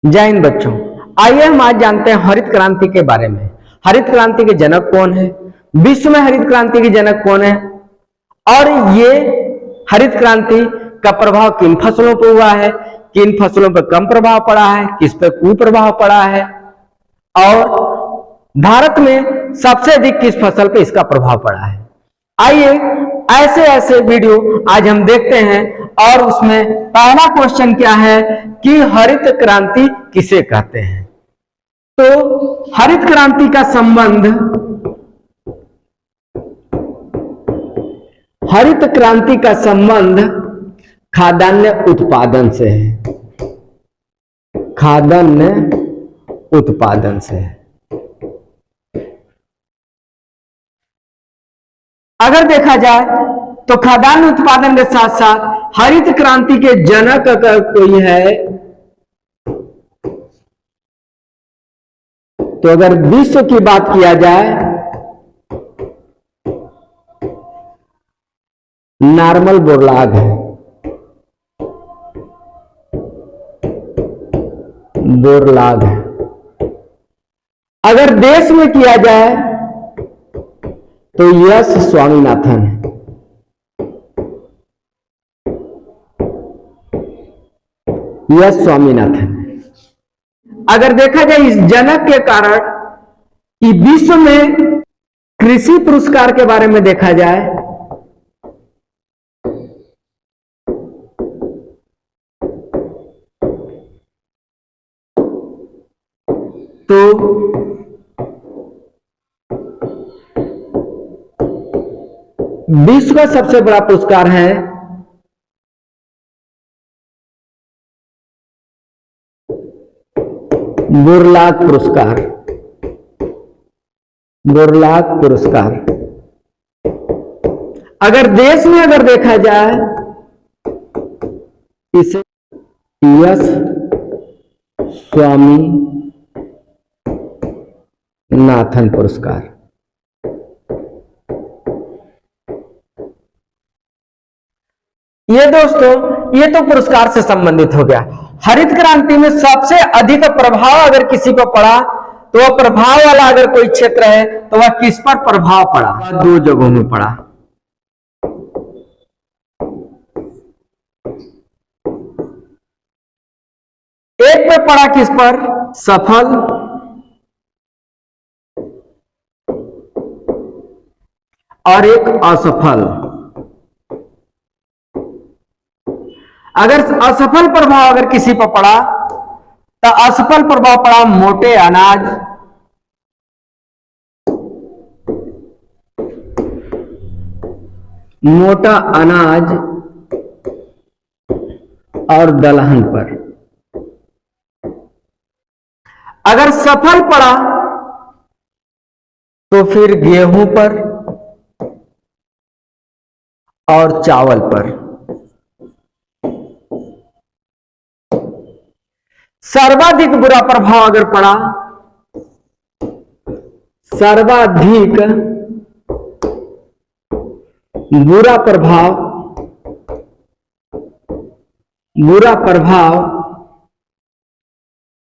जय हिंद बच्चों। आइए हम आज जानते हैं हरित क्रांति के बारे में। हरित क्रांति के जनक कौन है, विश्व में हरित क्रांति के जनक कौन है, और ये हरित क्रांति का प्रभाव किन फसलों पर हुआ है, किन फसलों पर कम प्रभाव पड़ा है, किस पर कुप्रभाव पड़ा है, और भारत में सबसे अधिक किस फसल पे इसका प्रभाव पड़ा है। आइए ऐसे ऐसे वीडियो आज हम देखते हैं। और उसमें पहला क्वेश्चन क्या है कि हरित क्रांति किसे कहते हैं। तो हरित क्रांति का संबंध खाद्यान्न उत्पादन से है। खाद्यान्न उत्पादन से है। अगर देखा जाए तो खाद्यान्न उत्पादन के साथ साथ हरित क्रांति के जनक अगर कोई है तो अगर विश्व की बात किया जाए, नॉर्मन बोरलॉग है। बोरलॉग है। अगर देश में किया जाए तो यश स्वामीनाथन है। यश स्वामीनाथन। अगर देखा जाए इस जनक के कारण कि विश्व में कृषि पुरस्कार के बारे में देखा जाए तो विश्व का सबसे बड़ा पुरस्कार है बोरलॉग पुरस्कार। बोरलॉग पुरस्कार। अगर देश में अगर देखा जाए इसे यश स्वामीनाथन पुरस्कार। ये दोस्तों ये तो पुरस्कार से संबंधित हो गया। हरित क्रांति में सबसे अधिक प्रभाव अगर किसी पर पड़ा तो वह प्रभाव वाला अगर कोई क्षेत्र है तो वह किस पर प्रभाव पड़ा। दो जगहों में पड़ा। एक पे पड़ा किस पर, सफल और एक असफल। अगर असफल प्रभाव अगर किसी पर पड़ा तो असफल प्रभाव पड़ा मोटे अनाज, मोटा अनाज और दलहन पर। अगर सफल पड़ा तो फिर गेहूं पर और चावल पर। सर्वाधिक बुरा प्रभाव अगर पड़ा, सर्वाधिक बुरा प्रभाव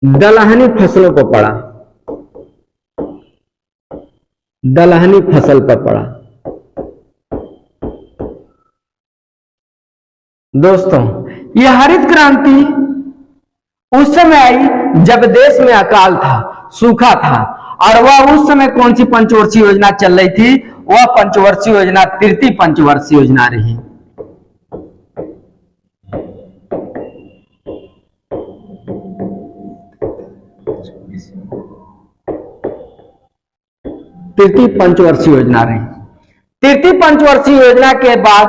दलहनी फसलों को पड़ा। दलहनी फसल पर पड़ा। दोस्तों यह हरित क्रांति उस समय आई जब देश में अकाल था, सूखा था, और वह उस समय कौन सी पंचवर्षीय योजना चल रही थी, वह पंचवर्षीय योजना तृतीय पंचवर्षीय योजना रही। तृतीय पंचवर्षीय योजना रही। तृतीय पंचवर्षीय योजना के बाद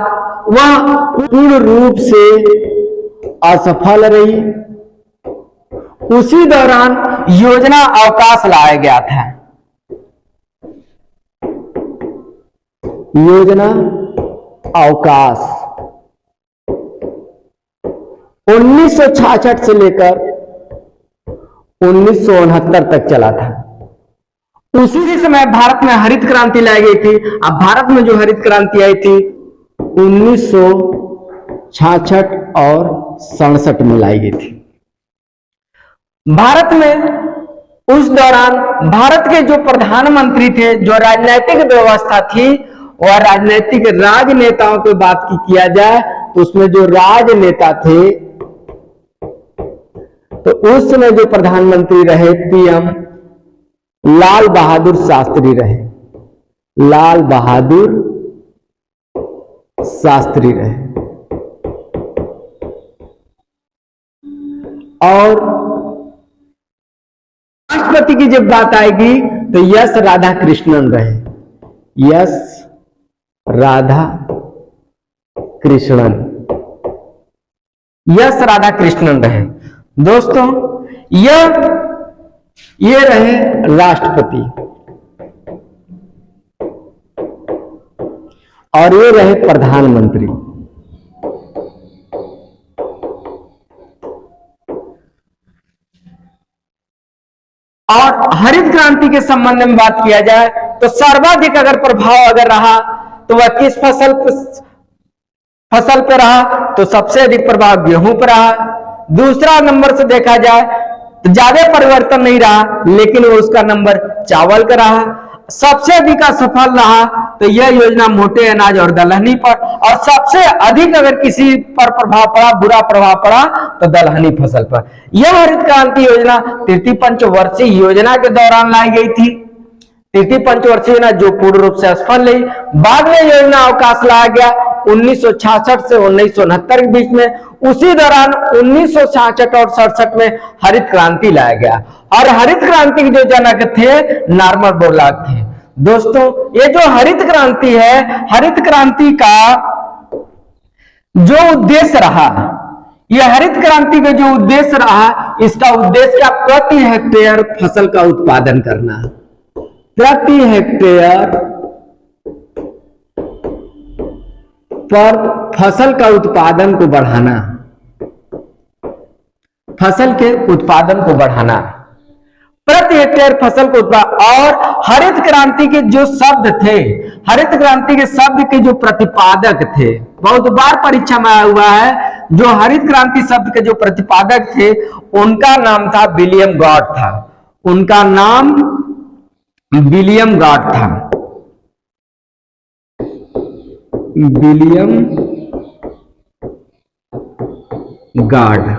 वह पूर्ण रूप से असफल रही। उसी दौरान योजना अवकाश लाया गया था। योजना अवकाश 1966 से लेकर 1969 तक चला था। उसी समय भारत में हरित क्रांति लाई गई थी। अब भारत में जो हरित क्रांति आई थी 1966 और 67 में लाई गई थी। भारत में उस दौरान भारत के जो प्रधानमंत्री थे, जो राजनीतिक व्यवस्था थी और राजनीतिक राजनेताओं की बात की किया जाए तो उसमें जो राजनेता थे, तो उस समय जो प्रधानमंत्री रहे पीएम लाल बहादुर शास्त्री रहे, लाल बहादुर शास्त्री रहे। और राष्ट्रपति की जब बात आएगी तो यस राधा कृष्णन रहे, यस राधा कृष्णन, यस राधा कृष्णन रहे। दोस्तों ये रहे राष्ट्रपति और ये रहे प्रधानमंत्री। और हरित क्रांति के संबंध में बात किया जाए तो सर्वाधिक अगर प्रभाव अगर रहा तो वह किस फसल पे रहा, तो सबसे अधिक प्रभाव गेहूं पर रहा। दूसरा नंबर से देखा जाए तो ज्यादा परिवर्तन नहीं रहा, लेकिन वो उसका नंबर चावल का रहा। सबसे अधिक असफल रहा तो यह योजना मोटे अनाज और दलहनी पर, और सबसे अधिक अगर किसी पर प्रभाव पड़ा, बुरा प्रभाव पड़ा तो दलहनी फसल पर। यह हरित क्रांति योजना तृतीय पंचवर्षीय योजना के दौरान लाई गई थी। तृतीय पंचवर्षीय योजना जो पूर्ण रूप से असफल रही। बाद में योजना अवकाश लाया गया 1966 से 1969 के बीच में। उसी दौरान 1966 और 67 में हरित क्रांति लाया गया और हरित क्रांति के जो जनक थे नॉर्मन बोरलॉग थे। दोस्तों ये जो हरित क्रांति है, हरित क्रांति का जो उद्देश्य रहा, यह हरित क्रांति का जो उद्देश्य रहा, इसका उद्देश्य क्या? प्रति हेक्टेयर फसल का उत्पादन करना, प्रति हेक्टेयर पर फसल का उत्पादन को बढ़ाना, फसल के उत्पादन को बढ़ाना, प्रति हेक्टेयर फसल को उत्पादन। और हरित क्रांति के जो शब्द थे, हरित क्रांति के शब्द के जो प्रतिपादक थे, बहुत बार परीक्षा में आया हुआ है, जो हरित क्रांति शब्द के जो प्रतिपादक थे उनका नाम था विलियम गॉड था, उनका नाम विलियम गॉड था, विलियम गॉड।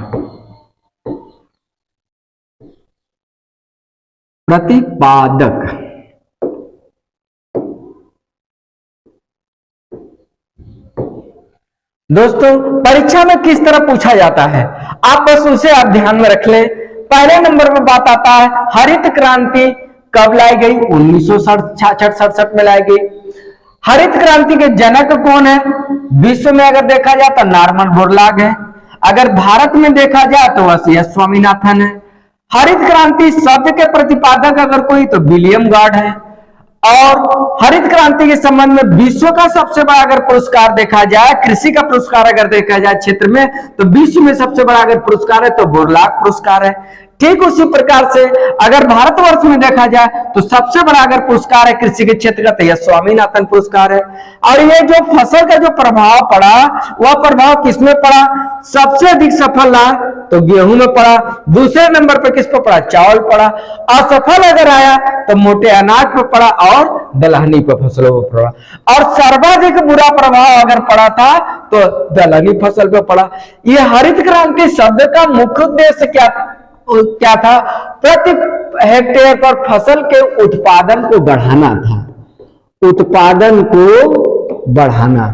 प्रतिपादक, दोस्तों परीक्षा में किस तरह पूछा जाता है आप बस उसे आप ध्यान में रख ले। पहले नंबर पर बात आता है हरित क्रांति कब लाई गई? 1966-67 में लाई गई। हरित क्रांति के जनक कौन है? विश्व में अगर देखा जाए तो नॉर्मन बोरलॉग है, अगर भारत में देखा जाए तो वह एस स्वामीनाथन है। हरित क्रांति शब्द के प्रतिपादक अगर कोई तो विलियम गॉड है। और हरित क्रांति के संबंध में विश्व का सबसे बड़ा अगर पुरस्कार देखा जाए, कृषि का पुरस्कार अगर देखा जाए क्षेत्र में, तो विश्व में सबसे बड़ा अगर पुरस्कार है तो बोरलॉग पुरस्कार है। ठीक उसी प्रकार से अगर भारतवर्ष में देखा जाए तो सबसे बड़ा अगर पुरस्कार है कृषि के क्षेत्र का तो यह स्वामीनाथन पुरस्कार है। और ये जो फसल का जो प्रभाव पड़ा वह प्रभाव किसमें पड़ा? सबसे अधिक सफल रहा तो गेहूं में पड़ा, दूसरे नंबर पर किस पर पड़ा? चावल पड़ा। असफल अगर आया तो मोटे अनाज पर पड़ा और दलहनी पर फसलों पर पड़ा। और सर्वाधिक बुरा प्रभाव अगर पड़ा था तो दलहनी फसल पर पड़ा। यह हरित क्रांति शब्द का मुख्य उद्देश्य क्या था? प्रति हेक्टेयर पर फसल के उत्पादन को बढ़ाना था, उत्पादन को बढ़ाना,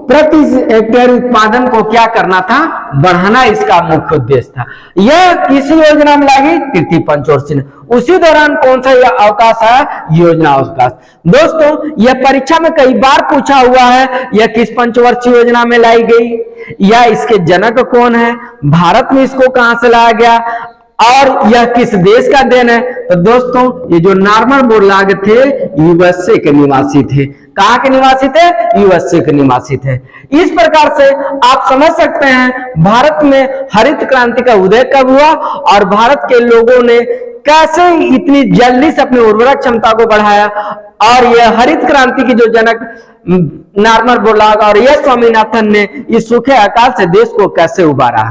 प्रति हेक्टेयर उत्पादन को क्या करना था? बढ़ाना, इसका मुख्य उद्देश्य था। यह किस योजना में लाई? तृतीय पंचवर्षीय। उसी दौरान कौन सा यह अवकाश है? योजना अवकाश। दोस्तों यह परीक्षा में कई बार पूछा हुआ है, यह किस पंचवर्षीय योजना में लाई गई या इसके जनक कौन है, भारत में इसको कहां से लाया गया और यह किस देश का देन है? तो दोस्तों ये जो नॉर्मन बोरलॉग थे यूएसए के निवासी थे। कहां के निवासी थे? यूएसए के निवासी थे। इस प्रकार से आप समझ सकते हैं भारत में हरित क्रांति का उदय कब हुआ और भारत के लोगों ने कैसे इतनी जल्दी से अपनी उर्वरक क्षमता को बढ़ाया, और यह हरित क्रांति की जो जनक नॉर्मन बोरलॉग और यस स्वामीनाथन ने इस सूखे अकाल से देश को कैसे उबारा।